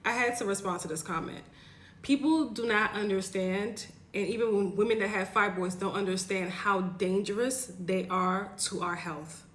I had to respond to this comment. People do not understand, and even when women that have fibroids don't understand how dangerous they are to our health.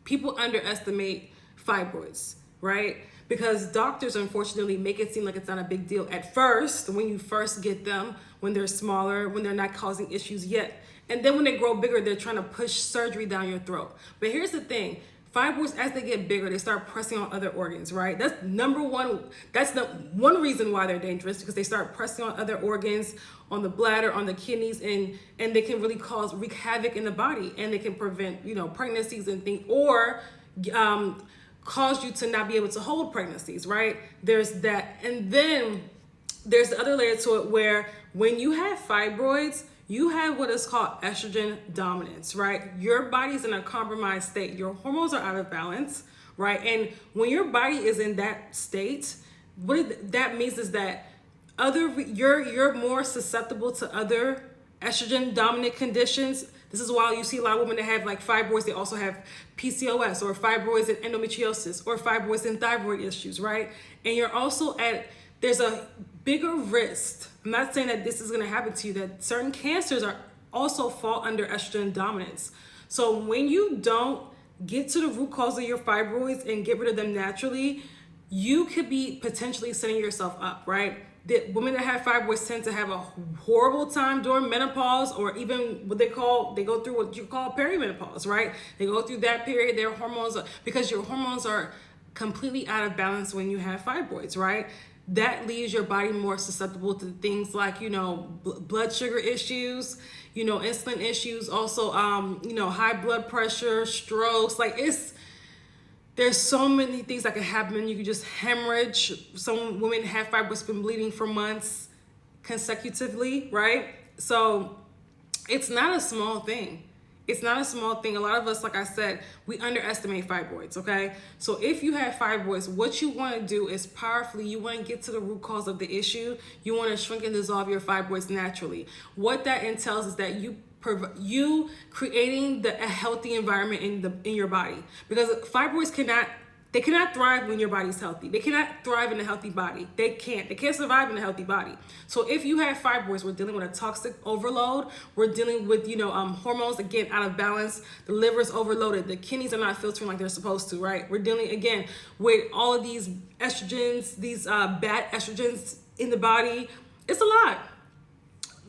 People underestimate fibroids, right? Because doctors unfortunately make it seem like it's not a big deal at first, when you first get them, when they're smaller, when they're not causing issues yet. And then when they grow bigger, they're trying to push surgery down your throat. But here's the thing. Fibroids, as they get bigger, they start pressing on other organs, right? That's number one. That's the one reason why they're dangerous, because they start pressing on other organs, on the bladder, on the kidneys, and they can really wreak havoc in the body, and they can prevent, pregnancies and things, or cause you to not be able to hold pregnancies, right? There's that. And then there's the other layer to it, where when you have fibroids, you have what is called estrogen dominance, right? Your body's in a compromised state. Your hormones are out of balance, right? And when your body is in that state, that means is that you're more susceptible to other estrogen dominant conditions. This is why you see a lot of women that have like fibroids. They also have PCOS, or fibroids and endometriosis, or fibroids and thyroid issues, right? And you're also there's a bigger risk. I'm not saying that this is going to happen to you, that certain cancers also fall under estrogen dominance. So when you don't get to the root cause of your fibroids and get rid of them naturally, you could be potentially setting yourself up, right? The women that have fibroids tend to have a horrible time during menopause, or even they go through what you call perimenopause, right? They go through that period, their hormones, because your hormones are completely out of balance when you have fibroids, right? That leaves your body more susceptible to things like, blood sugar issues, insulin issues, also, high blood pressure, strokes. There's so many things that can happen. You can just hemorrhage. Some women have fibroids, been bleeding for months consecutively, right? So it's not a small thing. It's not a small thing. A lot of us, like I said, we underestimate fibroids, okay? So if you have fibroids, what you want to do is powerfully, you want to get to the root cause of the issue. You want to shrink and dissolve your fibroids naturally. What that entails is that you creating a healthy environment in your body, because fibroids cannot thrive when your body's healthy. They cannot thrive in a healthy body. They can't survive in a healthy body. So if you have fibroids, we're dealing with a toxic overload. We're dealing with, hormones, again, out of balance. The liver's overloaded. The kidneys are not filtering like they're supposed to, right? We're dealing, again, with all of these estrogens, these bad estrogens in the body. It's a lot.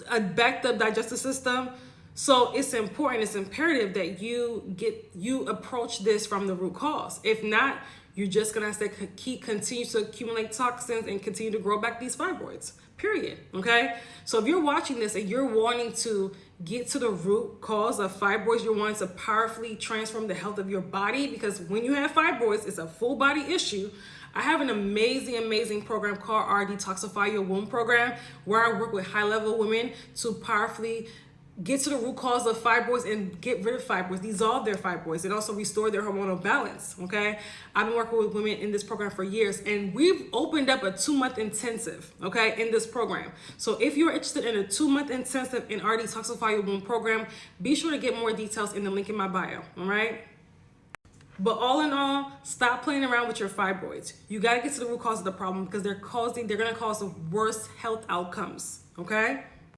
A backed up digestive system. So it's important, it's imperative that you approach this from the root cause. If not, you're just gonna have to continue to accumulate toxins and continue to grow back these fibroids, period, okay? So if you're watching this and you're wanting to get to the root cause of fibroids, you're wanting to powerfully transform the health of your body, because when you have fibroids, it's a full body issue. I have an amazing program called our Detoxify Your Womb program, where I work with high-level women to powerfully get to the root cause of fibroids and get rid of fibroids, dissolve their fibroids, and also restore their hormonal balance, okay? I've been working with women in this program for years, and we've opened up a 2-month intensive, okay, in this program. So if you're interested in a 2-month intensive in our Detoxify Your Womb program, be sure to get more details in the link in my bio, all right? But all in all, stop playing around with your fibroids. You gotta get to the root cause of the problem, because they're gonna cause the worst health outcomes, okay?